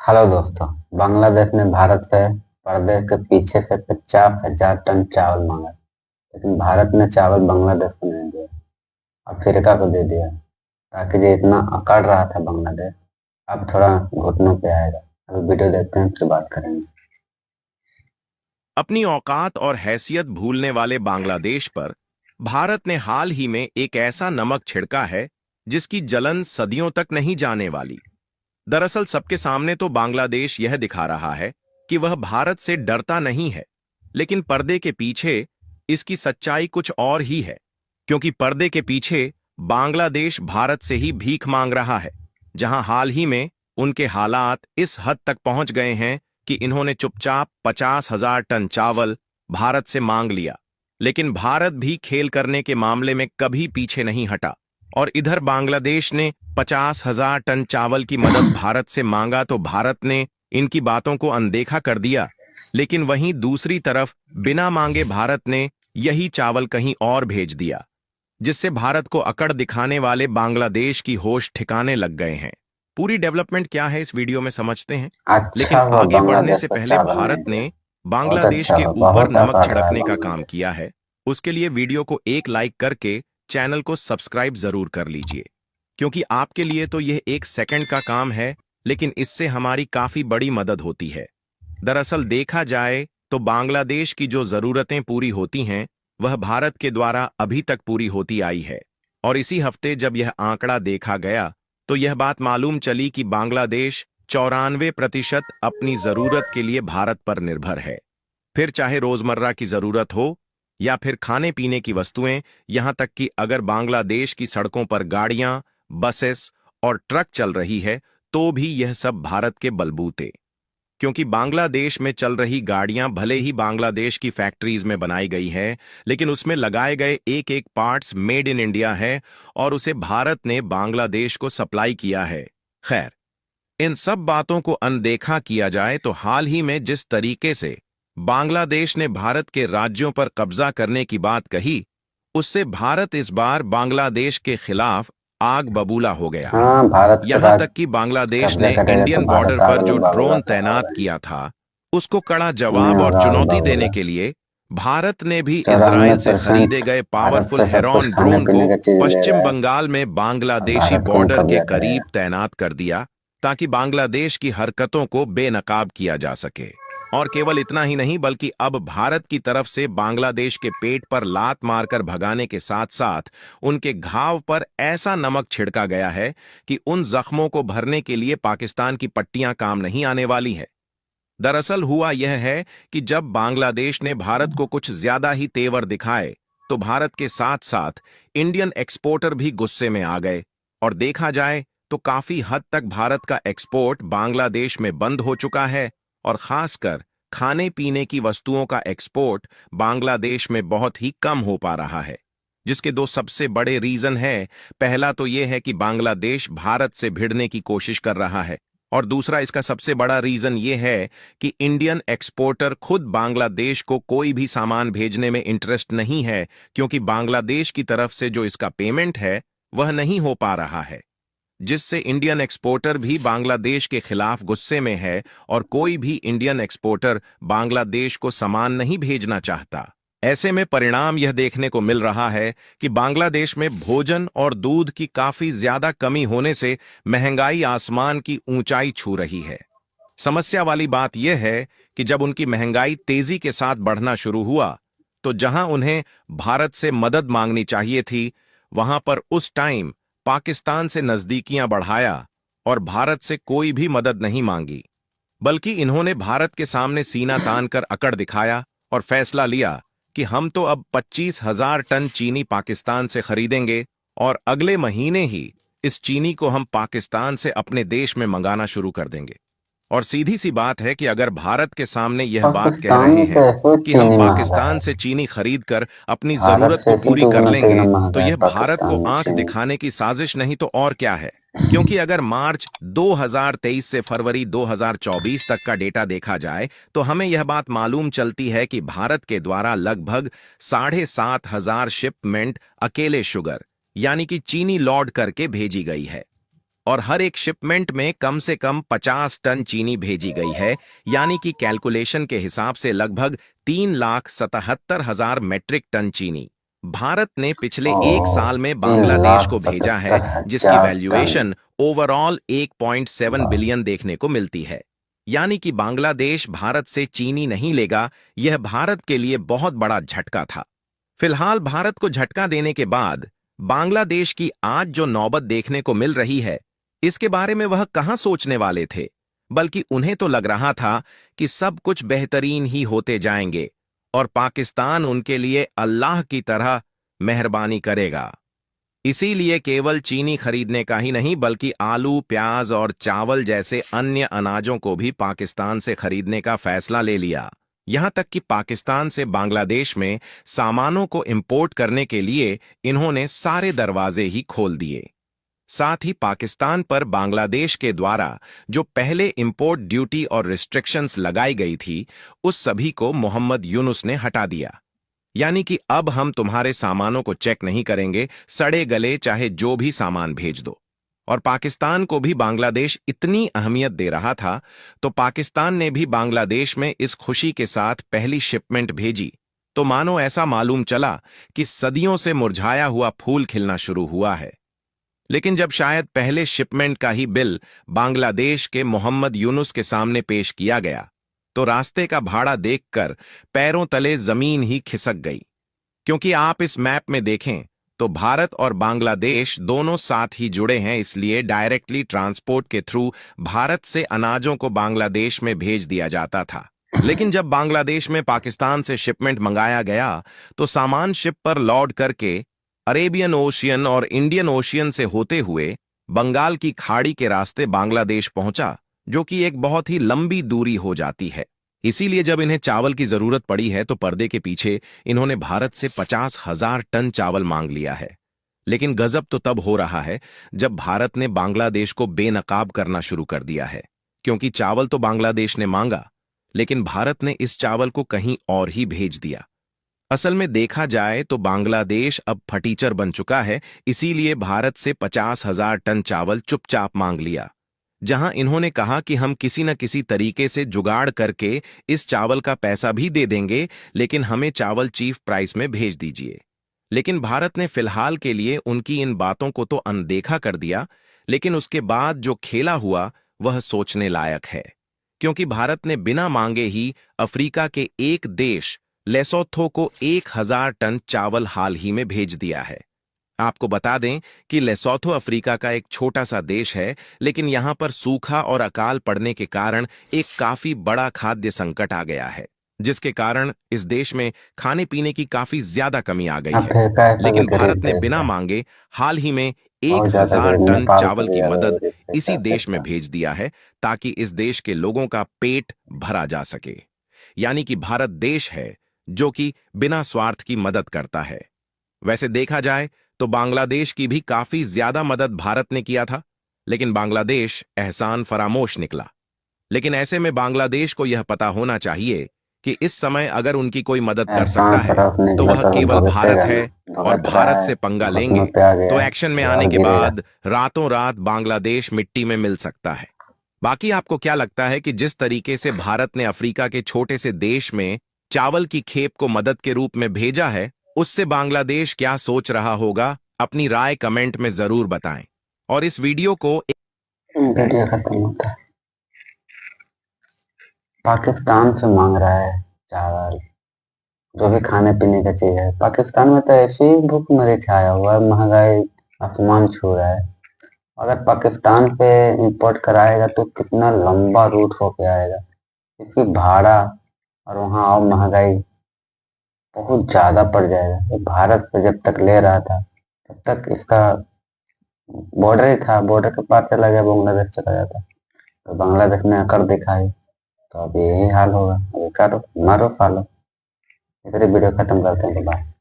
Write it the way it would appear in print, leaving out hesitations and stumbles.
Hello दोस्तों। बांग्लादेश ने भारत से पर्दे के पीछे से 50,000 टन चावल मांगा, लेकिन भारत ने चावल बांग्लादेश को नहीं दिया, अफ्रीका को दे दिया। ताकि जो इतना अकड़ रहा था बांग्लादेश, अब थोड़ा घुटनों पे आएगा। अभी वीडियो देखते हैं, फिर बात करेंगे। अपनी औकात और हैसियत भूलने वाले बांग्लादेश पर भारत ने हाल ही में एक ऐसा नमक छिड़का है जिसकी जलन सदियों तक नहीं जाने वाली। दरअसल सबके सामने तो बांग्लादेश यह दिखा रहा है कि वह भारत से डरता नहीं है, लेकिन पर्दे के पीछे इसकी सच्चाई कुछ और ही है। क्योंकि पर्दे के पीछे बांग्लादेश भारत से ही भीख मांग रहा है, जहां हाल ही में उनके हालात इस हद तक पहुंच गए हैं कि इन्होंने चुपचाप 50,000 टन चावल भारत से मांग लिया। लेकिन भारत भी खेल करने के मामले में कभी पीछे नहीं हटा, और इधर बांग्लादेश ने 50,000 टन चावल की मदद भारत से मांगा तो भारत ने इनकी बातों को अनदेखा कर दिया। लेकिन वहीं दूसरी तरफ बिना मांगे भारत ने यही चावल कहीं और भेज दिया, जिससे भारत को अकड़ दिखाने वाले बांग्लादेश की होश ठिकाने लग गए हैं। पूरी डेवलपमेंट क्या है इस वीडियो में समझते हैं, लेकिन अच्छा हुआ आगे बढ़ने बांग्लादेश से को पहले चावल नहीं भारत दिया। ने बहुत बांग्लादेश अच्छा के हुआ, ऊपर बहुत नमक अकड़ रहा है छिड़कने का काम बांग्लादेश। किया है। उसके लिए वीडियो को एक लाइक करके चैनल को सब्सक्राइब जरूर कर लीजिए, क्योंकि आपके लिए तो यह एक सेकंड का काम है, लेकिन इससे हमारी काफी बड़ी मदद होती है। दरअसल देखा जाए तो बांग्लादेश की जो जरूरतें पूरी होती हैं वह भारत के द्वारा अभी तक पूरी होती आई है। और इसी हफ्ते जब यह आंकड़ा देखा गया तो यह बात मालूम चली कि बांग्लादेश 94% अपनी जरूरत के लिए भारत पर निर्भर है। फिर चाहे रोजमर्रा की जरूरत हो या फिर खाने पीने की वस्तुएं, यहां तक कि अगर बांग्लादेश की सड़कों पर गाड़ियां, बसेस और ट्रक चल रही है तो भी यह सब भारत के बलबूते। क्योंकि बांग्लादेश में चल रही गाड़ियां भले ही बांग्लादेश की फैक्ट्रीज में बनाई गई है, लेकिन उसमें लगाए गए एक एक पार्ट्स मेड इन इंडिया है और उसे भारत ने बांग्लादेश को सप्लाई किया है। खैर, इन सब बातों को अनदेखा किया जाए तो हाल ही में जिस तरीके से बांग्लादेश ने भारत के राज्यों पर कब्जा करने की बात कही, उससे भारत इस बार बांग्लादेश के खिलाफ आग बबूला हो गया। हाँ, भारत पे यहां राज तक कि बांग्लादेश कब्जा ने करेगा तो इंडियन बॉर्डर भारत पर आग जो बबूला ड्रोन तो तैनात होगा ही। किया था उसको कड़ा नहीं जवाब और होगा आग चुनौती देने बबूला। के लिए भारत ने भी चौरानवे इजराइल से परसेंट खरीदे गए भारत पावरफुल से सब कुछ हेरॉन खाने ड्रोन पीने को का चीज ले पश्चिम रहा है, बंगाल में और बांग्लादेशी भारत कौन बॉर्डर के कब्जा करीब करेगा। तैनात कर दिया, ताकि बांग्लादेश की हरकतों को बेनकाब किया जा सके। और केवल इतना ही नहीं, बल्कि अब भारत की तरफ से बांग्लादेश के पेट पर लात मारकर भगाने के साथ साथ उनके घाव पर ऐसा नमक छिड़का गया है कि उन जख्मों को भरने के लिए पाकिस्तान की पट्टियां काम नहीं आने वाली है। दरअसल हुआ यह है कि जब बांग्लादेश ने भारत को कुछ ज्यादा ही तेवर दिखाए तो भारत के साथ साथ इंडियन एक्सपोर्टर भी गुस्से में आ गए, और देखा जाए तो काफी हद तक भारत का एक्सपोर्ट बांग्लादेश में बंद हो चुका है। और खासकर खाने पीने की वस्तुओं का एक्सपोर्ट बांग्लादेश में बहुत ही कम हो पा रहा है, जिसके दो सबसे बड़े रीजन है। पहला तो यह है कि बांग्लादेश भारत से भिड़ने की कोशिश कर रहा है, और दूसरा इसका सबसे बड़ा रीजन यह है कि इंडियन एक्सपोर्टर खुद बांग्लादेश को कोई भी सामान भेजने में इंटरेस्ट नहीं है, क्योंकि बांग्लादेश की तरफ से जो इसका पेमेंट है वह नहीं हो पा रहा है, जिससे इंडियन एक्सपोर्टर भी बांग्लादेश के खिलाफ गुस्से में है और कोई भी इंडियन एक्सपोर्टर बांग्लादेश को सामान नहीं भेजना चाहता। ऐसे में परिणाम यह देखने को मिल रहा है कि बांग्लादेश में भोजन और दूध की काफी ज्यादा कमी होने से महंगाई आसमान की ऊंचाई छू रही है। समस्या वाली बात यह है कि जब उनकी महंगाई तेजी के साथ बढ़ना शुरू हुआ तो जहां उन्हें भारत से मदद मांगनी चाहिए थी, वहां पर उस टाइम पाकिस्तान से नजदीकियां बढ़ाया और भारत से कोई भी मदद नहीं मांगी, बल्कि इन्होंने भारत के सामने सीना तान कर अकड़ दिखाया और फैसला लिया कि हम तो अब 25,000 टन चीनी पाकिस्तान से खरीदेंगे, और अगले महीने ही इस चीनी को हम पाकिस्तान से अपने देश में मंगाना शुरू कर देंगे। और सीधी सी बात है कि अगर भारत के सामने यह बात कह पाकिस्तान रहे में हैं कैसे कि हम चीनी महंगा पाकिस्तान है? से चीनी खरीद कर अपनी भारत जरूरत से को इसी पूरी कर दुगना लेंगे, तिगना तो महंगा है यह भारत को पाकिस्तान में आंख चीनी। दिखाने की साजिश नहीं तो और क्या है। क्योंकि अगर मार्च 2023 से फरवरी 2024 तक का डेटा देखा जाए तो हमें यह बात मालूम चलती है कि भारत के द्वारा लगभग 7,500 शिपमेंट अकेले शुगर यानी कि चीनी लॉड करके भेजी गई है। और हर एक शिपमेंट में कम से कम 50 टन चीनी भेजी गई है, यानी कि कैलकुलेशन के हिसाब से लगभग 3,77,000 मैट्रिक टन चीनी भारत ने पिछले एक और साल में तीन बांग्लादेश लाख को भेजा है, सतहत्तर जिसकी हजार टन वैल्यूएशन ओवरऑल 1.7 वाह। बिलियन देखने को मिलती है। यानी कि बांग्लादेश भारत से चीनी नहीं लेगा, यह भारत के लिए बहुत बड़ा झटका था। फिलहाल भारत को झटका देने के बाद बांग्लादेश की आज जो नौबत देखने को मिल रही है, इसके बारे में वह कहां सोचने वाले थे, बल्कि उन्हें तो लग रहा था कि सब कुछ बेहतरीन ही होते जाएंगे और पाकिस्तान उनके लिए अल्लाह की तरह मेहरबानी करेगा। इसीलिए केवल चीनी खरीदने का ही नहीं, बल्कि आलू, प्याज और चावल जैसे अन्य अनाजों को भी पाकिस्तान से खरीदने का फैसला ले लिया। यहां तक कि पाकिस्तान से बांग्लादेश में सामानों को इंपोर्ट करने के लिए इन्होंने सारे दरवाजे ही खोल दिए। साथ ही पाकिस्तान पर बांग्लादेश के द्वारा जो पहले इंपोर्ट ड्यूटी और रिस्ट्रिक्शंस लगाई गई थी, उस सभी को मोहम्मद यूनुस ने हटा दिया। यानी कि अब हम तुम्हारे सामानों को चेक नहीं करेंगे, सड़े गले चाहे जो भी सामान भेज दो। और पाकिस्तान को भी बांग्लादेश इतनी अहमियत दे रहा था, तो पाकिस्तान ने भी बांग्लादेश में इस खुशी के साथ पहली शिपमेंट भेजी, तो मानो ऐसा मालूम चला कि सदियों से मुरझाया हुआ फूल खिलना शुरू हुआ है। लेकिन जब शायद पहले शिपमेंट का ही बिल बांग्लादेश के मोहम्मद यूनुस के सामने पेश किया गया, तो रास्ते का भाड़ा देखकर पैरों तले जमीन ही खिसक गई। क्योंकि आप इस मैप में देखें तो भारत और बांग्लादेश दोनों साथ ही जुड़े हैं, इसलिए डायरेक्टली ट्रांसपोर्ट के थ्रू भारत से अनाजों को बांग्लादेश में भेज दिया जाता था। लेकिन जब बांग्लादेश में पाकिस्तान से शिपमेंट मंगाया गया, तो सामान शिप पर लोड करके अरेबियन ओशियन और इंडियन ओशियन से होते हुए बंगाल की खाड़ी के रास्ते बांग्लादेश पहुंचा, जो कि एक बहुत ही लंबी दूरी हो जाती है। इसीलिए जब इन्हें चावल की जरूरत पड़ी है, तो पर्दे के पीछे इन्होंने भारत से 50,000 टन चावल मांग लिया है। लेकिन गजब तो तब हो रहा है जब भारत ने बांग्लादेश को बेनकाब करना शुरू कर दिया है। क्योंकि चावल तो बांग्लादेश ने मांगा, लेकिन भारत ने इस चावल को कहीं और ही भेज दिया। असल में देखा जाए तो बांग्लादेश अब फटीचर बन चुका है, इसीलिए भारत से 50,000 टन चावल चुपचाप मांग लिया। जहां इन्होंने कहा कि हम किसी न किसी तरीके से जुगाड़ करके इस चावल का पैसा भी दे देंगे, लेकिन हमें चावल चीफ प्राइस में भेज दीजिए। लेकिन भारत ने फिलहाल के लिए उनकी इन बातों को तो अनदेखा कर दिया, लेकिन उसके बाद जो खेला हुआ वह सोचने लायक है। क्योंकि भारत ने बिना मांगे ही अफ्रीका के एक देश लेसोथो को 1,000 टन चावल हाल ही में भेज दिया है। आपको बता दें कि लेसोथो अफ्रीका का एक छोटा सा देश है, लेकिन यहां पर सूखा और अकाल पड़ने के कारण एक काफी बड़ा खाद्य संकट आ गया है, जिसके कारण इस देश में खाने पीने की काफी ज्यादा कमी आ गई है। अफ्रीका ऐसा भी लेकिन भारत गरीब ने देश बिना है, मांगे हाल ही में बहुत ज्यादा 1,000 गरीब, टन नेपाल से चावल भी की ज्यादा मदद गरीब देश इसी है देश में अफ्रीका। भेज दिया है, ताकि इस देश के लोगों का पेट भरा जा सके। यानी कि भारत देश है जो कि बिना स्वार्थ की मदद करता है। वैसे देखा जाए तो बांग्लादेश की भी काफी ज्यादा मदद भारत ने किया था, लेकिन बांग्लादेश एहसान फरामोश निकला। लेकिन ऐसे में बांग्लादेश को यह पता होना चाहिए कि इस समय अगर उनकी कोई मदद कर सकता एहसान है, फराफ तो निकला वह तो अभी केवल भारत भुगतेगा है। ना, और भुगत रहा भारत है, से पंगा घुटनों लेंगे पे आ गया तो है, एक्शन में अब आने और के गिरेगा। बाद रातों रात बांग्लादेश मिट्टी में मिल सकता है। बाकी आपको क्या लगता है कि जिस तरीके से भारत ने अफ्रीका के छोटे से देश में चावल की खेप को मदद के रूप में भेजा है, उससे बांग्लादेश क्या सोच रहा होगा? अपनी राय कमेंट में जरूर बताएं। और इस वीडियो को वीडियो खत्म होता है। पाकिस्तान से मांग रहा है चावल, जो भी खाने पीने का चीज है। पाकिस्तान में तो ऐसे ही भूखमरी छाया हुआ है, महंगाई आसमान छू रहा है। अगर पाकिस्तान से इंपोर्ट कराएगा तो कितना लंबा रूट होके आएगा, क्योंकि भाड़ा और वहाँ और महंगाई बहुत ज्यादा पड़ जाएगा। तो भारत से जब तक ले रहा था, तब तक इसका बॉर्डर ही था, बॉर्डर के पार चला गया, बांग्लादेश चला जाता। तो बांग्लादेश ने अकड़ दिखाई, तो अब यही हाल होगा। अभी करो, मारो, फॉलो। इधर वीडियो खत्म करते हैं, बाय।